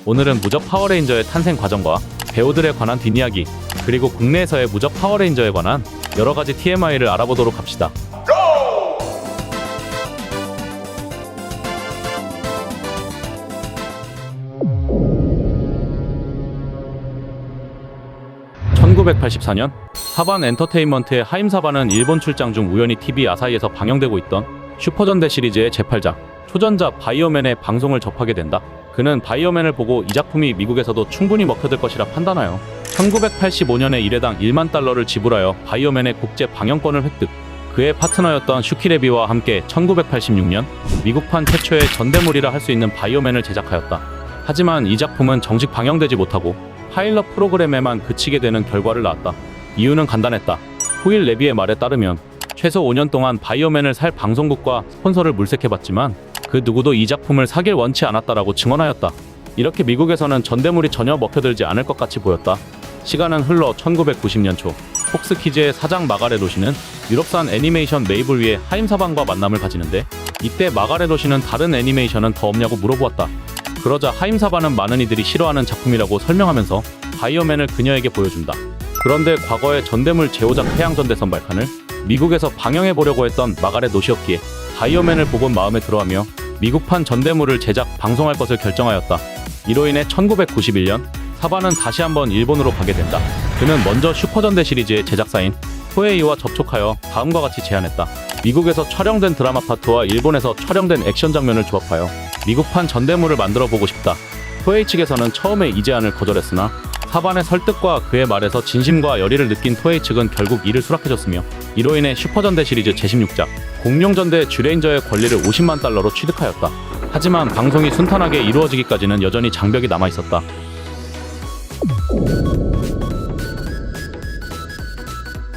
오늘은 무적 파워레인저의 탄생 과정과 배우들에 관한 뒷이야기, 그리고 국내에서의 무적 파워레인저에 관한 여러가지 TMI를 알아보도록 합시다. 1984년 사반 엔터테인먼트의 하임사반은 일본 출장 중 우연히 TV 아사히에서 방영되고 있던 슈퍼전대 시리즈의 제8작 초전자 바이오맨의 방송을 접하게 된다. 그는 바이오맨을 보고 이 작품이 미국에서도 충분히 먹혀들 것이라 판단하여 1985년에 1회당 1만 달러를 지불하여 바이오맨의 국제 방영권을 획득. 그의 파트너였던 슈키레비와 함께 1986년 미국판 최초의 전대물이라 할 수 있는 바이오맨을 제작하였다. 하지만 이 작품은 정식 방영되지 못하고 파일럿 프로그램에만 그치게 되는 결과를 낳았다. 이유는 간단했다. 후일 레비의 말에 따르면 최소 5년 동안 바이오맨을 살 방송국과 스폰서를 물색해봤지만 그 누구도 이 작품을 사길 원치 않았다라고 증언하였다. 이렇게 미국에서는 전대물이 전혀 먹혀들지 않을 것 같이 보였다. 시간은 흘러 1990년 초 폭스키즈의 사장 마가렛 로시는 유럽산 애니메이션 메이블 위에 하임사반과 만남을 가지는데 이때 마가렛 로시는 다른 애니메이션은 더 없냐고 물어보았다. 그러자 하임사반은 많은 이들이 싫어하는 작품이라고 설명하면서 바이오맨을 그녀에게 보여준다. 그런데 과거의 전대물 제호작 태양전대선 발칸을 미국에서 방영해보려고 했던 마가렛 로시였기에 바이오맨을 보곤 마음에 들어하며 미국판 전대물을 제작, 방송할 것을 결정하였다. 이로 인해 1991년 사반은 다시 한번 일본으로 가게 된다. 그는 먼저 슈퍼전대 시리즈의 제작사인 토에이와 접촉하여 다음과 같이 제안했다. 미국에서 촬영된 드라마 파트와 일본에서 촬영된 액션 장면을 조합하여 미국판 전대물을 만들어보고 싶다. 토에이 측에서는 처음에 이 제안을 거절했으나 사반의 설득과 그의 말에서 진심과 열의를 느낀 토에이 측은 결국 이를 수락해줬으며 이로 인해 슈퍼전대 시리즈 제16작 공룡전대 쥐레인저의 권리를 50만 달러로 취득하였다. 하지만 방송이 순탄하게 이루어지기까지는 여전히 장벽이 남아있었다.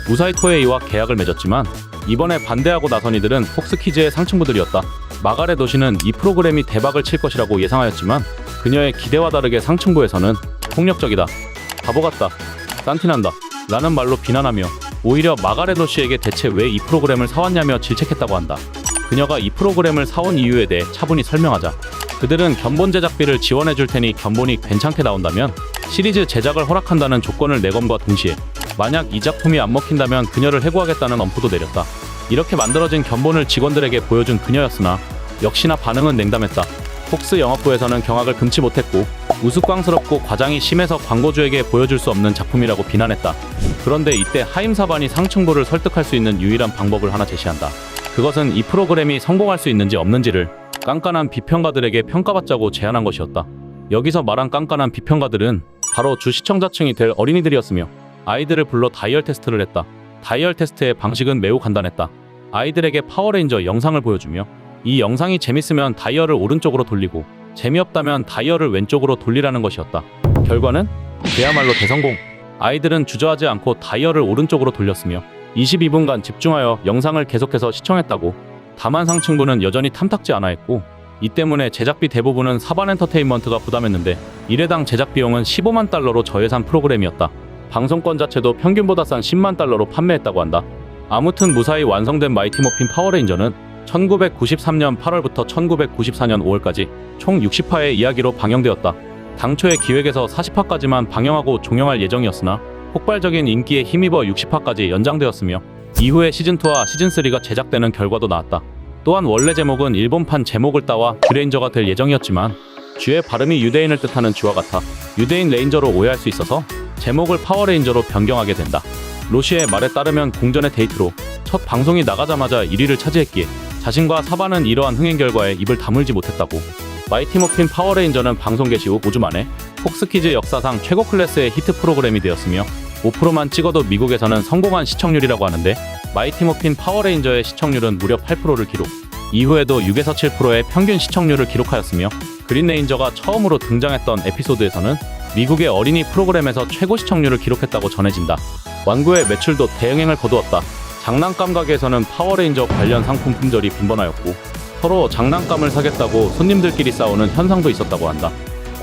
무사히 토에이와 계약을 맺었지만 이번에 반대하고 나선 이들은 폭스키즈의 상층부들이었다. 마가렛 로시는 이 프로그램이 대박을 칠 것이라고 예상하였지만 그녀의 기대와 다르게 상층부에서는 폭력적이다, 바보같다, 딴티난다 라는 말로 비난하며 오히려 마가렛 로시에게 대체 왜 이 프로그램을 사왔냐며 질책했다고 한다. 그녀가 이 프로그램을 사온 이유에 대해 차분히 설명하자 그들은 견본 제작비를 지원해줄 테니 견본이 괜찮게 나온다면 시리즈 제작을 허락한다는 조건을 내건과 동시에 만약 이 작품이 안 먹힌다면 그녀를 해고하겠다는 엄포도 내렸다. 이렇게 만들어진 견본을 직원들에게 보여준 그녀였으나 역시나 반응은 냉담했다. 폭스 영업부에서는 경악을 금치 못했고 우스꽝스럽고 과장이 심해서 광고주에게 보여줄 수 없는 작품이라고 비난했다. 그런데 이때 하임사반이 상층부를 설득할 수 있는 유일한 방법을 하나 제시한다. 그것은 이 프로그램이 성공할 수 있는지 없는지를 깐깐한 비평가들에게 평가받자고 제안한 것이었다. 여기서 말한 깐깐한 비평가들은 바로 주 시청자층이 될 어린이들이었으며 아이들을 불러 다이얼 테스트를 했다. 다이얼 테스트의 방식은 매우 간단했다. 아이들에게 파워레인저 영상을 보여주며 이 영상이 재밌으면 다이얼을 오른쪽으로 돌리고 재미없다면 다이얼을 왼쪽으로 돌리라는 것이었다. 결과는 그야말로 대성공. 아이들은 주저하지 않고 다이얼을 오른쪽으로 돌렸으며 22분간 집중하여 영상을 계속해서 시청했다고. 다만 상층부는 여전히 탐탁지 않아 했고 이 때문에 제작비 대부분은 사반 엔터테인먼트가 부담했는데 1회당 제작 비용은 15만 달러로 저예산 프로그램이었다. 방송권 자체도 평균보다 싼 10만 달러로 판매했다고 한다. 아무튼 무사히 완성된 마이티 모핀 파워레인저는 1993년 8월부터 1994년 5월까지 총 60화의 이야기로 방영되었다. 당초의 기획에서 40화까지만 방영하고 종영할 예정이었으나 폭발적인 인기에 힘입어 60화까지 연장되었으며 이후에 시즌2와 시즌3가 제작되는 결과도 나왔다. 또한 원래 제목은 일본판 제목을 따와 쥐레인저가 될 예정이었지만 쥐의 발음이 유대인을 뜻하는 쥐와 같아 유대인 레인저로 오해할 수 있어서 제목을 파워레인저로 변경하게 된다. 로시의 말에 따르면 공전의 데이트로 첫 방송이 나가자마자 1위를 차지했기에 자신과 사반은 이러한 흥행 결과에 입을 다물지 못했다고. 마이티 모핀 파워레인저는 방송 개시 후 5주 만에 폭스키즈 역사상 최고 클래스의 히트 프로그램이 되었으며 5%만 찍어도 미국에서는 성공한 시청률이라고 하는데 마이티 모핀 파워레인저의 시청률은 무려 8%를 기록. 이후에도 6에서 7%의 평균 시청률을 기록하였으며 그린레인저가 처음으로 등장했던 에피소드에서는 미국의 어린이 프로그램에서 최고 시청률을 기록했다고 전해진다. 완구의 매출도 대응행을 거두었다. 장난감 가게에서는 파워레인저 관련 상품 품절이 빈번하였고 서로 장난감을 사겠다고 손님들끼리 싸우는 현상도 있었다고 한다.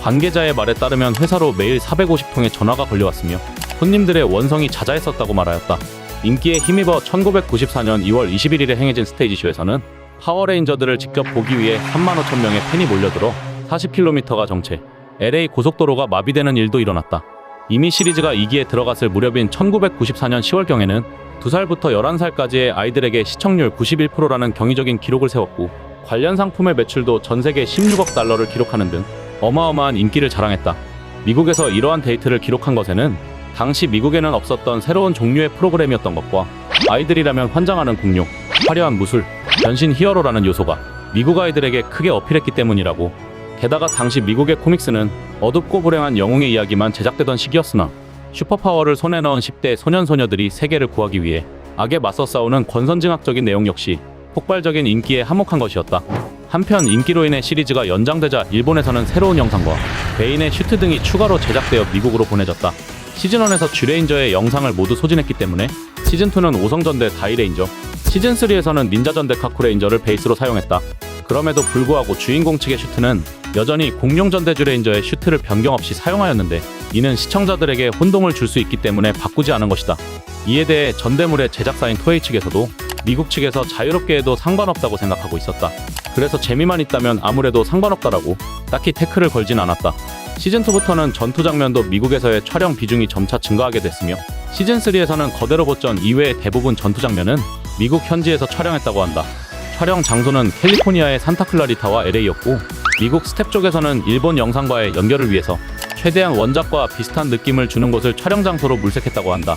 관계자의 말에 따르면 회사로 매일 450통의 전화가 걸려왔으며 손님들의 원성이 자자했었다고 말하였다. 인기에 힘입어 1994년 2월 21일에 행해진 스테이지쇼에서는 파워레인저들을 직접 보기 위해 35,000명의 팬이 몰려들어 40km가 정체, LA 고속도로가 마비되는 일도 일어났다. 이미 시리즈가 2기에 들어갔을 무렵인 1994년 10월경에는 2살부터 11살까지의 아이들에게 시청률 91%라는 경이적인 기록을 세웠고 관련 상품의 매출도 전 세계 16억 달러를 기록하는 등 어마어마한 인기를 자랑했다. 미국에서 이러한 데이트를 기록한 것에는 당시 미국에는 없었던 새로운 종류의 프로그램이었던 것과 아이들이라면 환장하는 공룡, 화려한 무술, 변신 히어로라는 요소가 미국 아이들에게 크게 어필했기 때문이라고. 게다가 당시 미국의 코믹스는 어둡고 불행한 영웅의 이야기만 제작되던 시기였으나 슈퍼파워를 손에 넣은 10대 소년소녀들이 세계를 구하기 위해 악에 맞서 싸우는 권선징악적인 내용 역시 폭발적인 인기에 한몫한 것이었다. 한편 인기로 인해 시리즈가 연장되자 일본에서는 새로운 영상과 베인의 슈트 등이 추가로 제작되어 미국으로 보내졌다. 시즌1에서 쥐레인저의 영상을 모두 소진했기 때문에 시즌2는 오성전대 다이레인저, 시즌3에서는 닌자전대 카쿠레인저를 베이스로 사용했다. 그럼에도 불구하고 주인공 측의 슈트는 여전히 공룡전대 쥐레인저의 슈트를 변경 없이 사용하였는데 이는 시청자들에게 혼동을 줄 수 있기 때문에 바꾸지 않은 것이다. 이에 대해 전대물의 제작사인 토에이 측에서도 미국 측에서 자유롭게 해도 상관없다고 생각하고 있었다. 그래서 재미만 있다면 아무래도 상관없다라고 딱히 태클을 걸진 않았다. 시즌2부터는 전투 장면도 미국에서의 촬영 비중이 점차 증가하게 됐으며 시즌3에서는 거대 로봇전 이외의 대부분 전투 장면은 미국 현지에서 촬영했다고 한다. 촬영 장소는 캘리포니아의 산타클라리타와 LA였고 미국 스텝 쪽에서는 일본 영상과의 연결을 위해서 최대한 원작과 비슷한 느낌을 주는 곳을 촬영 장소로 물색했다고 한다.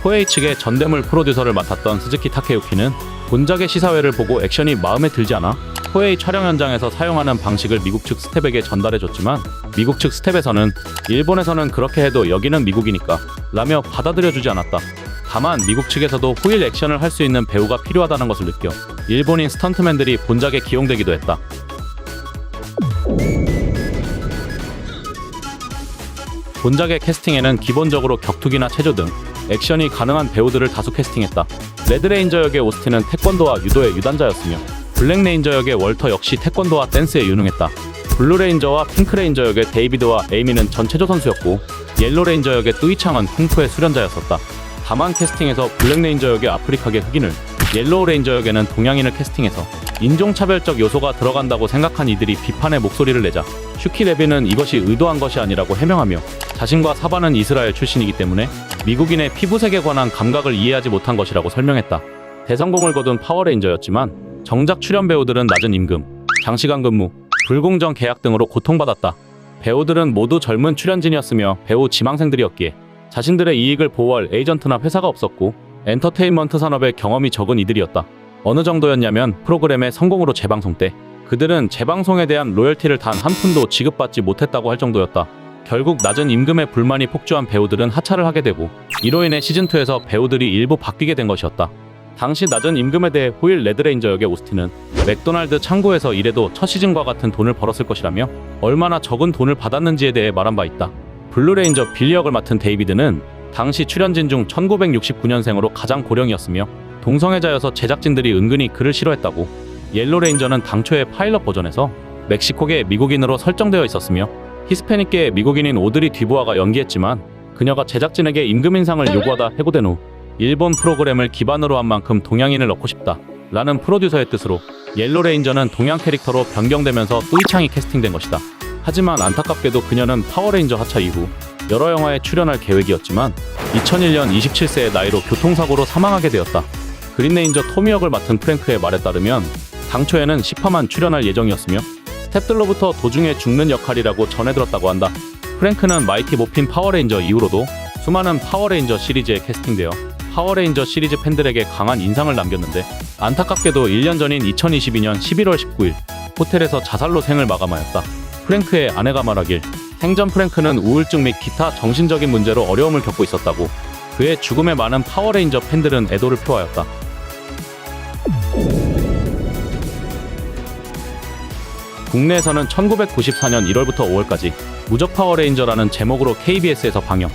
토에이 측의 전대물 프로듀서를 맡았던 스즈키 타케유키는 본작의 시사회를 보고 액션이 마음에 들지 않아 토에이 촬영 현장에서 사용하는 방식을 미국 측 스텝에게 전달해줬지만 미국 측 스텝에서는 일본에서는 그렇게 해도 여기는 미국이니까 라며 받아들여주지 않았다. 다만 미국 측에서도 후일 액션을 할 수 있는 배우가 필요하다는 것을 느껴 일본인 스턴트맨들이 본작에 기용되기도 했다. 본작의 캐스팅에는 기본적으로 격투기나 체조 등 액션이 가능한 배우들을 다수 캐스팅했다. 레드레인저 역의 오스틴은 태권도와 유도의 유단자였으며 블랙레인저 역의 월터 역시 태권도와 댄스에 유능했다. 블루레인저와 핑크레인저 역의 데이비드와 에이미는 전체조 선수였고 옐로레인저 역의 뚜이창은 쿵푸의 수련자였었다. 다만 캐스팅에서 블랙레인저 역의 아프리카계 흑인을, 옐로우레인저 역에는 동양인을 캐스팅해서 인종차별적 요소가 들어간다고 생각한 이들이 비판의 목소리를 내자 슈키 레비는 이것이 의도한 것이 아니라고 해명하며 자신과 사바는 이스라엘 출신이기 때문에 미국인의 피부색에 관한 감각을 이해하지 못한 것이라고 설명했다. 대성공을 거둔 파워레인저였지만 정작 출연 배우들은 낮은 임금, 장시간 근무, 불공정 계약 등으로 고통받았다. 배우들은 모두 젊은 출연진이었으며 배우 지망생들이었기에 자신들의 이익을 보호할 에이전트나 회사가 없었고 엔터테인먼트 산업에 경험이 적은 이들이었다. 어느 정도였냐면 프로그램의 성공으로 재방송 때 그들은 재방송에 대한 로열티를 단 한 푼도 지급받지 못했다고 할 정도였다. 결국 낮은 임금에 불만이 폭주한 배우들은 하차를 하게 되고 이로 인해 시즌2에서 배우들이 일부 바뀌게 된 것이었다. 당시 낮은 임금에 대해 호일 레드레인저 역의 오스틴은 맥도날드 창고에서 일해도 첫 시즌과 같은 돈을 벌었을 것이라며 얼마나 적은 돈을 받았는지에 대해 말한 바 있다. 블루레인저 빌리 역을 맡은 데이비드는 당시 출연진 중 1969년생으로 가장 고령이었으며 동성애자여서 제작진들이 은근히 그를 싫어했다고. 옐로레인저는 당초의 파일럿 버전에서 멕시코계 미국인으로 설정되어 있었으며 히스패닉계의 미국인인 오드리 뒤보아가 연기했지만 그녀가 제작진에게 임금 인상을 요구하다 해고된 후 일본 프로그램을 기반으로 한 만큼 동양인을 넣고 싶다 라는 프로듀서의 뜻으로 옐로레인저는 동양 캐릭터로 변경되면서 뚜이창이 캐스팅된 것이다. 하지만 안타깝게도 그녀는 파워레인저 하차 이후 여러 영화에 출연할 계획이었지만 2001년 27세의 나이로 교통사고로 사망하게 되었다. 그린레인저 토미 역을 맡은 프랭크의 말에 따르면 당초에는 10화만 출연할 예정이었으며 스탭들로부터 도중에 죽는 역할이라고 전해들었다고 한다. 프랭크는 마이티 모핀 파워레인저 이후로도 수많은 파워레인저 시리즈에 캐스팅되어 파워레인저 시리즈 팬들에게 강한 인상을 남겼는데 안타깝게도 1년 전인 2022년 11월 19일 호텔에서 자살로 생을 마감하였다. 프랭크의 아내가 말하길 생전 프랭크는 우울증 및 기타 정신적인 문제로 어려움을 겪고 있었다고. 그의 죽음에 많은 파워레인저 팬들은 애도를 표하였다. 국내에서는 1994년 1월부터 5월까지 무적 파워레인저라는 제목으로 KBS에서 방영,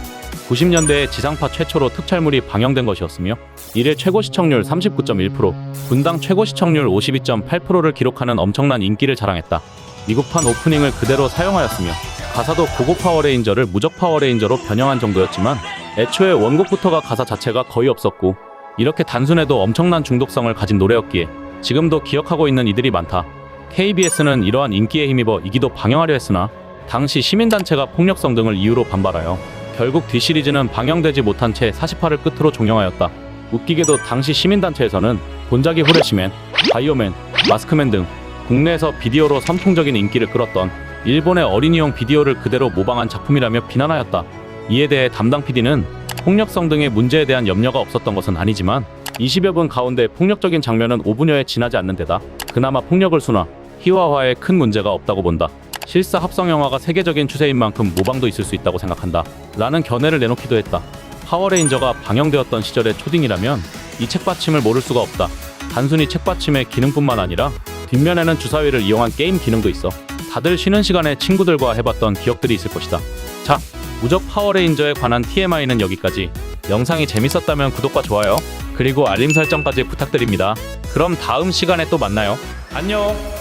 90년대에 지상파 최초로 특촬물이 방영된 것이었으며 이래 최고 시청률 39.1%, 분당 최고 시청률 52.8%를 기록하는 엄청난 인기를 자랑했다. 미국판 오프닝을 그대로 사용하였으며 가사도 고고 파워레인저를 무적 파워레인저로 변형한 정도였지만 애초에 원곡부터가 가사 자체가 거의 없었고 이렇게 단순해도 엄청난 중독성을 가진 노래였기에 지금도 기억하고 있는 이들이 많다. KBS는 이러한 인기에 힘입어 이기도 방영하려 했으나 당시 시민단체가 폭력성 등을 이유로 반발하여 결국 D 시리즈는 방영되지 못한 채 48을 끝으로 종영하였다. 웃기게도 당시 시민단체에서는 본작이 후레시맨, 바이오맨, 마스크맨 등 국내에서 비디오로 선풍적인 인기를 끌었던 일본의 어린이용 비디오를 그대로 모방한 작품이라며 비난하였다. 이에 대해 담당 PD는 폭력성 등의 문제에 대한 염려가 없었던 것은 아니지만 20여 분 가운데 폭력적인 장면은 5분여에 지나지 않는 데다 그나마 폭력을 순화, 희화화에 큰 문제가 없다고 본다. 실사 합성 영화가 세계적인 추세인 만큼 모방도 있을 수 있다고 생각한다. 라는 견해를 내놓기도 했다. 파워레인저가 방영되었던 시절의 초딩이라면 이 책받침을 모를 수가 없다. 단순히 책받침의 기능뿐만 아니라 뒷면에는 주사위를 이용한 게임 기능도 있어. 다들 쉬는 시간에 친구들과 해봤던 기억들이 있을 것이다. 자, 무적 파워레인저에 관한 TMI는 여기까지. 영상이 재밌었다면 구독과 좋아요, 그리고 알림 설정까지 부탁드립니다. 그럼 다음 시간에 또 만나요. 안녕!